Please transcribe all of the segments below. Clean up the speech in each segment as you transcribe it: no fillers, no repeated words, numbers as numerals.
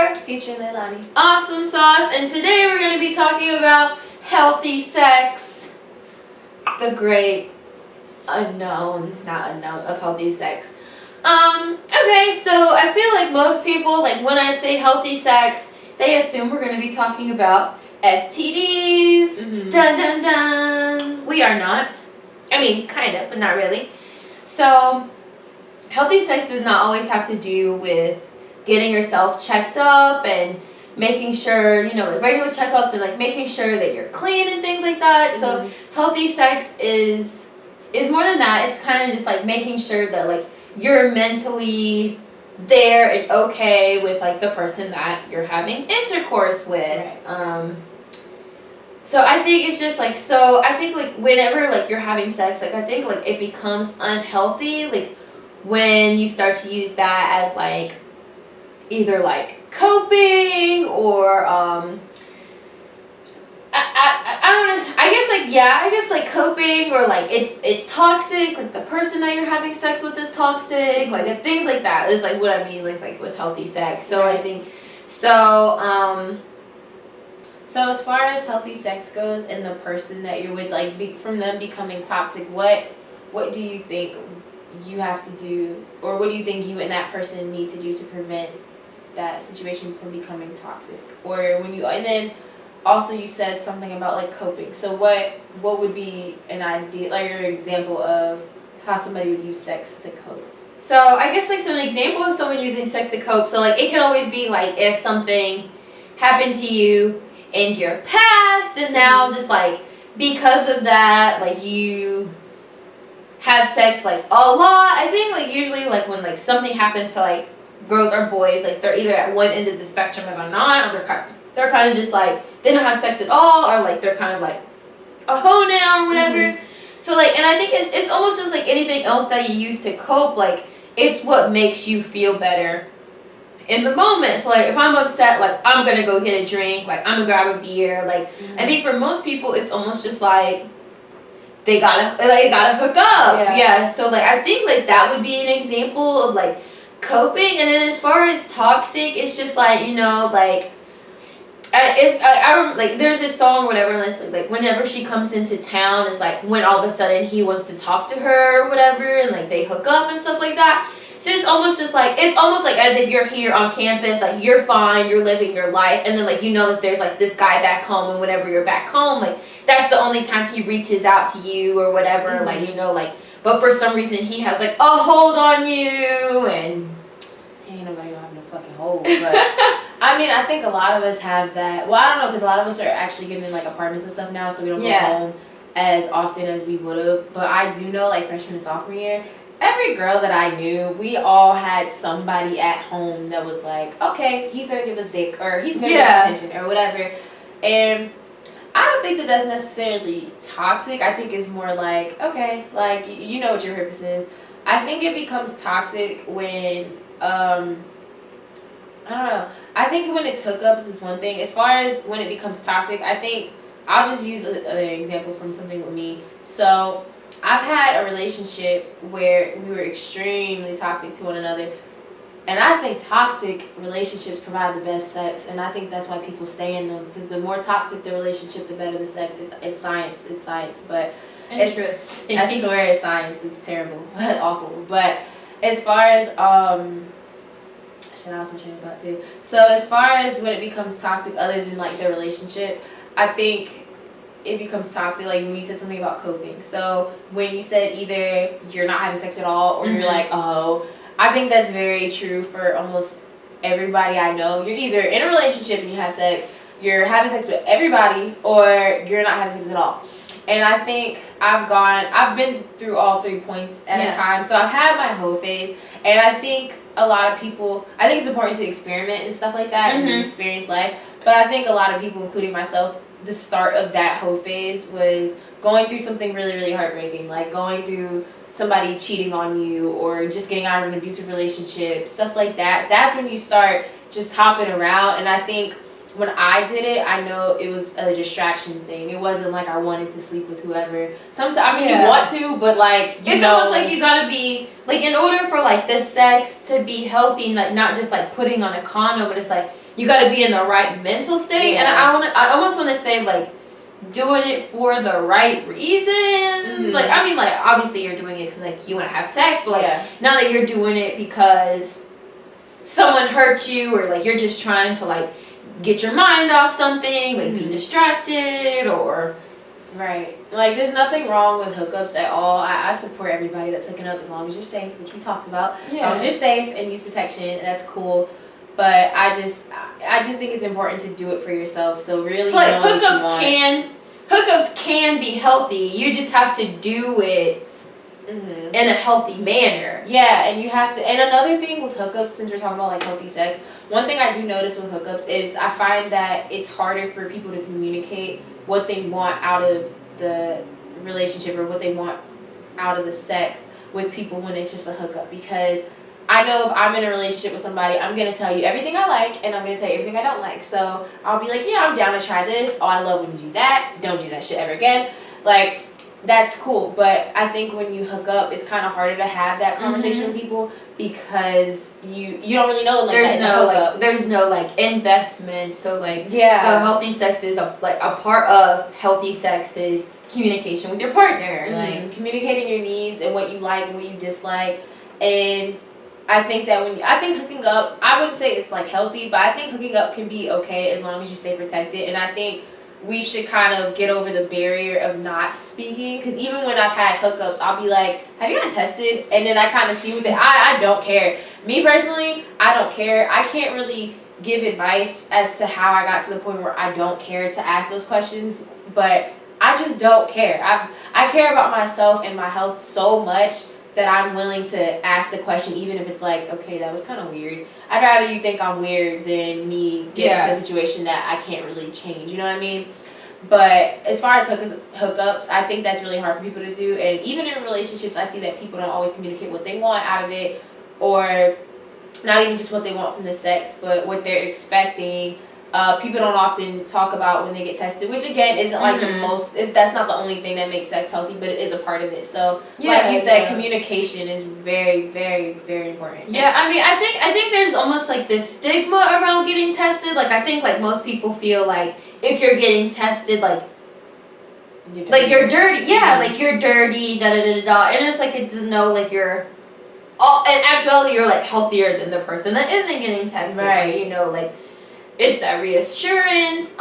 Kure featuring Lailauni. Awesome Sauce, and today we're going to be talking about healthy sex, the great unknown of healthy sex. Okay, so I feel like most people, like when I say healthy sex, they assume we're going to be talking about STDs. Mm-hmm. Dun dun dun. We are not. I mean, kind of, but not really. So, healthy sex does not always have to do with getting yourself checked up and making sure, like regular checkups and like making sure that you're clean and things like that. Mm-hmm. So, healthy sex is more than that. It's kind of just like making sure that like you're mentally there and okay with like the person that you're having intercourse with. Right. So I think it's just like, so I think like whenever like you're having sex, like I think like it becomes unhealthy like when you start to use that as like either like coping or I guess like coping or like it's toxic, like the person that you're having sex with is toxic, like things like that is like what I mean like with healthy sex. So I think So as far as healthy sex goes and the person that you're with, like from them becoming toxic, what do you think you have to do, or what do you think you and that person need to do to prevent that situation from becoming toxic? Or when you, and then also you said something about like coping. So what would be an idea, like your example of how somebody would use sex to cope? So I guess like so an example of someone using sex to cope. So like it can always be like if something happened to you in your past and now just like because of that like you have sex like a lot. I think like usually like when like something happens to like girls or boys, like they're either at one end of the spectrum or they're not, or they're kind of just like they don't have sex at all, or like they're kind of like a hoe now or whatever. Mm-hmm. So like, and I think it's almost just like anything else that you use to cope, like it's what makes you feel better in the moment. So like if I'm upset, like I'm gonna go get a drink, like I'm gonna grab a beer. Like I think for most people it's almost just like they gotta hook up. Yeah. So like I think like that would be an example of like coping. And then as far as toxic, it's just like like I remember, like there's this song or whatever, and it's like whenever she comes into town, it's like when all of a sudden he wants to talk to her or whatever, and like they hook up and stuff like that. So it's almost like as if you're here on campus, like you're fine, you're living your life, and then like that there's like this guy back home, and whenever you're back home, like that's the only time he reaches out to you or whatever. Mm-hmm. Like like, but for some reason he has like a hold on you, and ain't nobody gonna have no fucking hold. But I mean, I think a lot of us have that. Well, I don't know, because a lot of us are actually getting in like apartments and stuff now, so we don't go home as often as we would have. But I do know, like freshman and sophomore year, every girl that I knew, we all had somebody at home that was like, okay, he's gonna give us dick, or he's gonna give us attention, or whatever. And I don't think that that's necessarily toxic. I think it's more like, okay, like you know what your purpose is. I think it becomes toxic when I don't know. I think when it's hookups is one thing. As far as when it becomes toxic, I think I'll just use an example from something with me. So I've had a relationship where we were extremely toxic to one another. And I think toxic relationships provide the best sex. And I think that's why people stay in them. Because the more toxic the relationship, the better the sex. It's science. It's science. But interesting. I swear it's science. It's terrible. Awful. But as far as I was my train of thought too. So as far as when it becomes toxic, other than like the relationship, I think it becomes toxic like when you said something about coping. So when you said either you're not having sex at all, or you're like, oh, I think that's very true for almost everybody I know. You're either in a relationship and you have sex, you're having sex with everybody, or you're not having sex at all. And I think I've been through all 3 points at a time. So I've had my hoe phase, and I think a lot of people, I think it's important to experiment and stuff like that and experience life. But I think a lot of people, including myself, the start of that hoe phase was going through something really, really heartbreaking, like going through somebody cheating on you, or just getting out of an abusive relationship, stuff like that. That's when you start just hopping around. And I think when I did it, I know it was a distraction thing. It wasn't like I wanted to sleep with whoever. Sometimes, I mean, you want to, but like, it's almost like you gotta be, like, in order for like the sex to be healthy, like not just like putting on a condom, but it's like you got to be in the right mental state, and I almost want to say like doing it for the right reasons. Like I mean, like obviously you're doing it because like you want to have sex, but like not that you're doing it because someone hurt you or like you're just trying to like get your mind off something, like be distracted or. Right. Like, there's nothing wrong with hookups at all. I support everybody that's hooking up as long as you're safe, which we talked about. As long as you're safe and use protection, that's cool. But I just think it's important to do it for yourself. So really, like hookups can be healthy. You just have to do it in a healthy manner. Yeah, and you have to. And another thing with hookups, since we're talking about like healthy sex, one thing I do notice with hookups is I find that it's harder for people to communicate what they want out of the relationship or what they want out of the sex with people when it's just a hookup. Because I know if I'm in a relationship with somebody, I'm going to tell you everything I like and I'm going to tell you everything I don't like. So I'll be like, yeah, I'm down to try this. Oh, I love when you do that. Don't do that shit ever again. Like, that's cool. But I think when you hook up, it's kind of harder to have that conversation with people because you don't really know them. Like there's no like investment. So like so healthy sex is a part of healthy sex is communication with your partner, like communicating your needs and what you like and what you dislike. And I think that I think hooking up, I wouldn't say it's like healthy, but I think hooking up can be okay as long as you stay protected. And I think we should kind of get over the barrier of not speaking, because even when I've had hookups, I'll be like, have you gotten tested? And then I kind of see with it. I don't care. Me personally, I don't care. I can't really give advice as to how I got to the point where I don't care to ask those questions, but I just don't care. I care about myself and my health so much that I'm willing to ask the question, even if it's like, okay, that was kind of weird. I'd rather you think I'm weird than me get into a situation that I can't really change. You know what I mean? But as far as hookups, I think that's really hard for people to do. And even in relationships, I see that people don't always communicate what they want out of it, or not even just what they want from the sex, but what they're expecting. People don't often talk about when they get tested, which again isn't like the most, that's not the only thing that makes sex healthy, but it is a part of it. So like you said, communication is very, very, very important. Yeah, I mean, I think there's almost like this stigma around getting tested. Like I think like most people feel like if you're getting tested, like you're dirty. Yeah, like you're dirty, da da da da. And it's like it's to know like you're in actuality you're like healthier than the person that isn't getting tested. Right. You know, like it's that reassurance.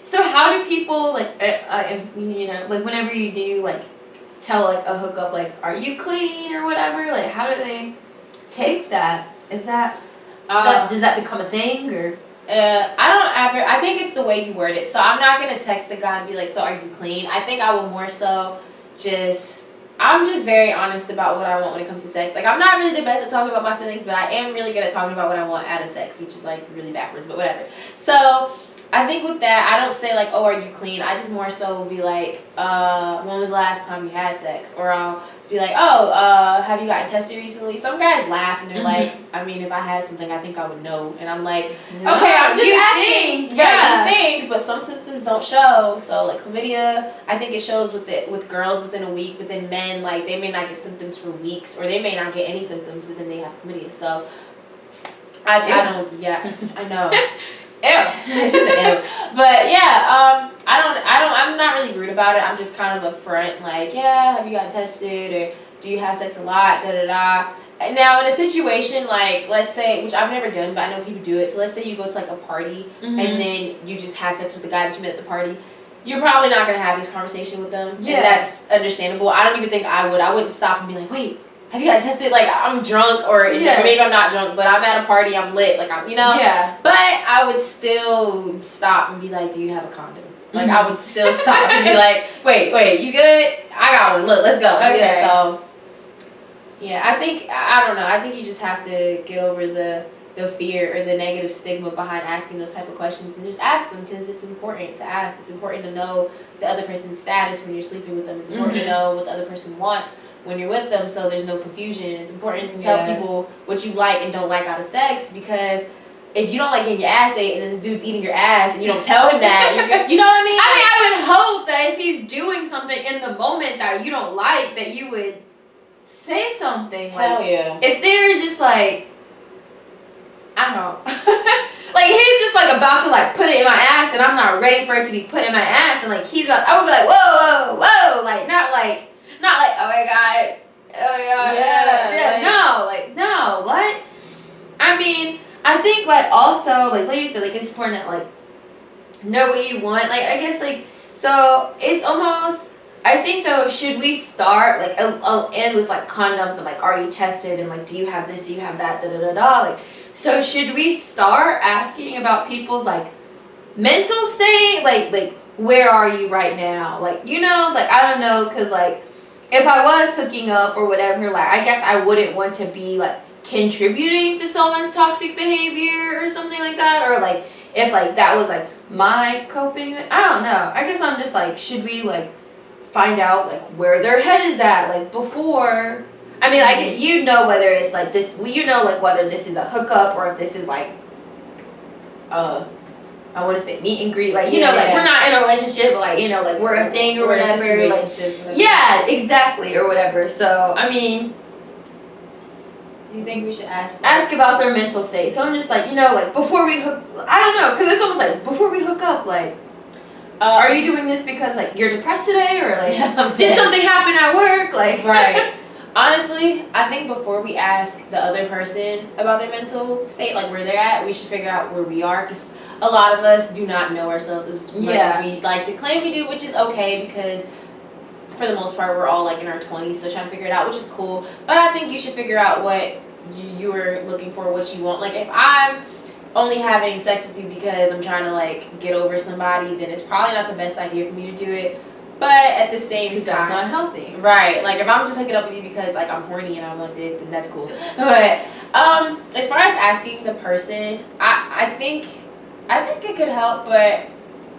So how do people like, you know, like whenever you do like tell like a hookup like, are you clean or whatever? Like how do they take that? Does that become a thing or? I think it's the way you word it. So I'm not gonna text the guy and be like, so are you clean? I think I will more so I'm just very honest about what I want when it comes to sex. Like, I'm not really the best at talking about my feelings, but I am really good at talking about what I want out of sex, which is, like, really backwards, but whatever. So, I think with that, I don't say, like, oh, are you clean? I just more so will be like, when was the last time you had sex? Or I'll be like, oh, have you gotten tested recently? Some guys laugh, and they're like, I mean, if I had something, I think I would know. And I'm like, no, okay, I'm just asking. Think, yeah, you think, but some symptoms don't show. So, like, chlamydia, I think it shows with girls within a week, but then men, like, they may not get symptoms for weeks, or they may not get any symptoms, but then they have chlamydia. So, I know. Ew. It's just an ew. But yeah, I'm not really rude about it. I'm just kind of upfront, like, yeah, have you gotten tested, or do you have sex a lot, da da da. And now in a situation like, let's say, which I've never done, but I know people do it. So let's say you go to like a party and then you just have sex with the guy that you met at the party. You're probably not gonna have this conversation with them. Yeah. And that's understandable. I don't even think I would. I wouldn't stop and be like, wait, have you gotten tested? Like, I'm drunk, or maybe I'm not drunk, but I'm at a party, I'm lit, like, I'm, you know? Yeah. But I would still stop and be like, do you have a condom? Like, I would still stop and be like, wait, you good? I got one, look, let's go. Okay. Yeah, so, yeah, I don't know, I think you just have to get over the fear or the negative stigma behind asking those type of questions, and just ask them, because it's important to ask. It's important to know the other person's status when you're sleeping with them. It's important to know what the other person wants when you're with them, so there's no confusion. It's important to tell people what you like and don't like out of sex, because if you don't like getting your ass ate and then this dude's eating your ass and you don't tell him that, you know what I mean? I mean, I would hope that if he's doing something in the moment that you don't like, that you would say something. Hell yeah. If they're just like, I don't. Like, he's just like about to like put it in my ass, and I'm not ready for it to be put in my ass, and like I would be like, whoa, like not like, oh my god, yeah, no, what? I mean, I think like also like you said, like it's important to like know what you want. Like I guess like so it's almost. I think so. Should we start like I'll end with like condoms and like are you tested and like do you have this, do you have that, like. So should we start asking about people's like mental state, like where are you right now, like like I don't know, because like if I was hooking up or whatever, like I guess I wouldn't want to be like contributing to someone's toxic behavior or something like that, or like if like that was like my coping. I don't know. I guess I'm just like, should we like find out like where their head is at like before. I mean, like whether it's like this, like whether this is a hookup or if this is like I want to say meet and greet, like like we're not in a relationship, but like like we're a thing or whatever, like yeah, exactly, or whatever. So I mean, do you think we should ask about their mental state? So I'm just like like before we hook, I don't know, because it's almost like before we hook up, like are you doing this because like you're depressed today, or like did something happen at work, like right. Honestly, I think before we ask the other person about their mental state, like where they're at, we should figure out where we are, because a lot of us do not know ourselves as much as we like to claim we do, which is okay, because for the most part we're all like in our 20s, so trying to figure it out, which is cool. But I think you should figure out what you're looking for, what you want. Like if I'm only having sex with you because I'm trying to like get over somebody, then it's probably not the best idea for me to do it. But at the same time, that's not healthy, right? Like if I'm just hooking up with you because like I'm horny and I want dick, then that's cool. But as far as asking the person, I think it could help, but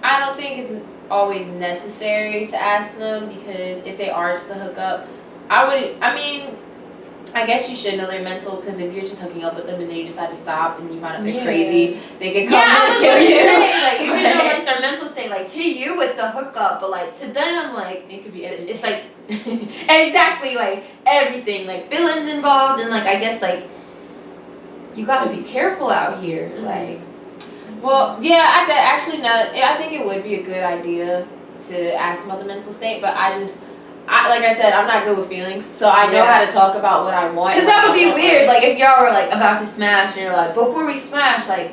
I don't think it's always necessary to ask them, because if they are just a hookup, I guess you should know their mental, because if you're just hooking up with them and then you decide to stop and you find out they're crazy, they could come and kill you. Like you know, like their mental state, like to you it's a hookup, but like to them, like it could be everything. It's like exactly, like everything, like feelings involved, and like I guess like you gotta be careful out here, like. Well, yeah, I think it would be a good idea to ask about the mental state, but like I said, I'm not good with feelings, so I know how to talk about what I want. Because that would be weird, like if y'all were like about to smash and you're like, before we smash, like,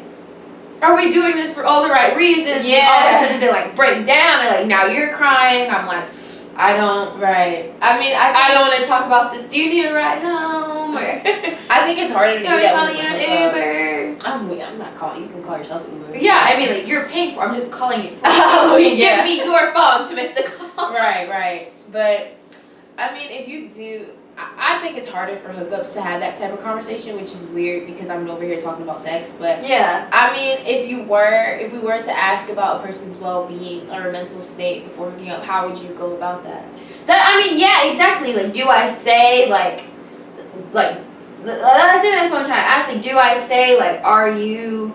are we doing this for all the right reasons? Yeah. And all of a sudden they like break down and like now you're crying. I'm like, I don't. Right. I mean, I don't want to talk about the. Do you need a ride home? Or I think it's harder to do that. Calling you an Uber. I'm not calling. You can call yourself an Uber. Yeah, I mean like you're paying for. I'm just calling it. Give me your phone to make the call. Right. But I mean, if you do, I think it's harder for hookups to have that type of conversation, which is weird because I'm over here talking about sex. But yeah, I mean, if we were to ask about a person's well-being or mental state before hooking up, how would you go about that? I mean, yeah, exactly. Like, do I say like I think that's what I'm trying to ask. Like, do I say like, are you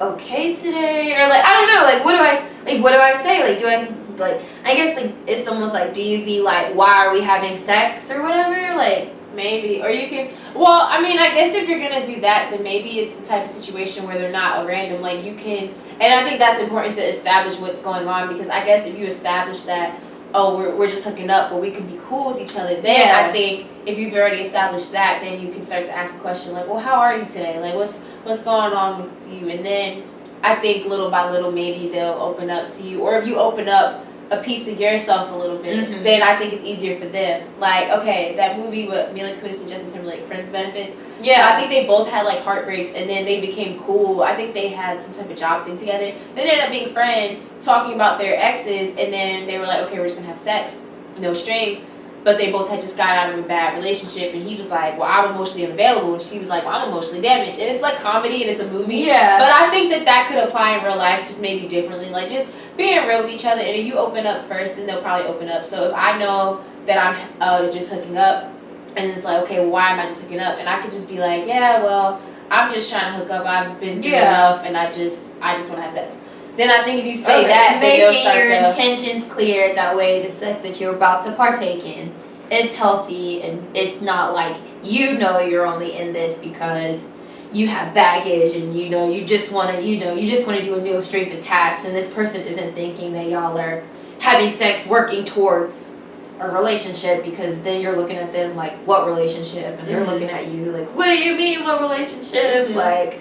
okay today, or like I don't know, like what do I say? Like, do I like? I guess like it's almost like, do you be like, why are we having sex or whatever? Like maybe, or you can. Well, I mean, I guess if you're gonna do that, then maybe it's the type of situation where they're not a random. Like you can, and I think that's important to establish what's going on, because I guess if you establish that, oh, we're just hooking up, but we can be cool with each other, then I think if you've already established that, then you can start to ask a question like, well, how are you today? Like, what's going on with you? And then I think little by little, maybe they'll open up to you, or if you open up a piece of yourself a little bit, then I think it's easier for them. Like, okay, that movie with Mila Kunis and Justin Timberlake, Friends with Benefits. Yeah, so I think they both had like heartbreaks, and then they became cool. I think they had some type of job thing together. They ended up being friends, talking about their exes, and then they were like, okay, we're just gonna have sex, no strings. But they both had just got out of a bad relationship, and he was like, well, I'm emotionally unavailable, and she was like, well, I'm emotionally damaged. And it's like comedy and it's a movie. Yeah. But I think that could apply in real life, just maybe differently. Like just being real with each other, and if you open up first, then they'll probably open up. So if I know that I'm just hooking up, and it's like, okay, well, why am I just hooking up? And I could just be like, yeah, well, I'm just trying to hook up. I've been through enough, and I just want to have sex. Then I think if you say that, then you'll start your intentions clear. That way, the sex that you're about to partake in is healthy, and it's not like you're only in this because you have baggage and you just want to do a no strings attached, and this person isn't thinking that y'all are having sex working towards a relationship, because then you're looking at them like, what relationship? And they're looking at you like, what do you mean, what relationship? Like,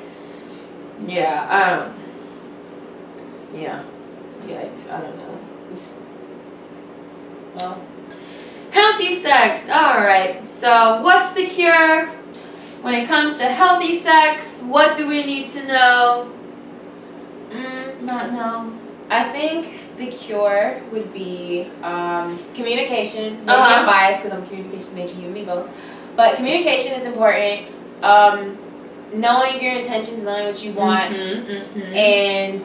yeah, yikes, I don't know. Well, Healthy sex. Alright, so what's the cure when it comes to healthy sex? What do we need to know? Not know. I think the cure would be communication. Maybe I'm biased because I'm a communication major, you and me both. But communication is important. Knowing your intentions, knowing what you want, and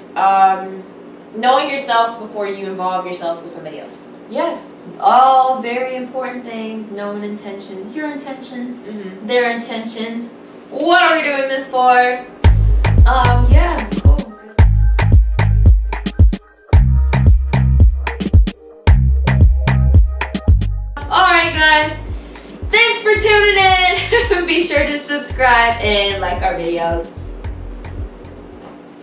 knowing yourself before you involve yourself with somebody else. Yes, all very important things. Knowing intentions, your intentions, their intentions. What are we doing this for? Yeah, cool. Alright guys, thanks for tuning in. Be sure to subscribe and like our videos.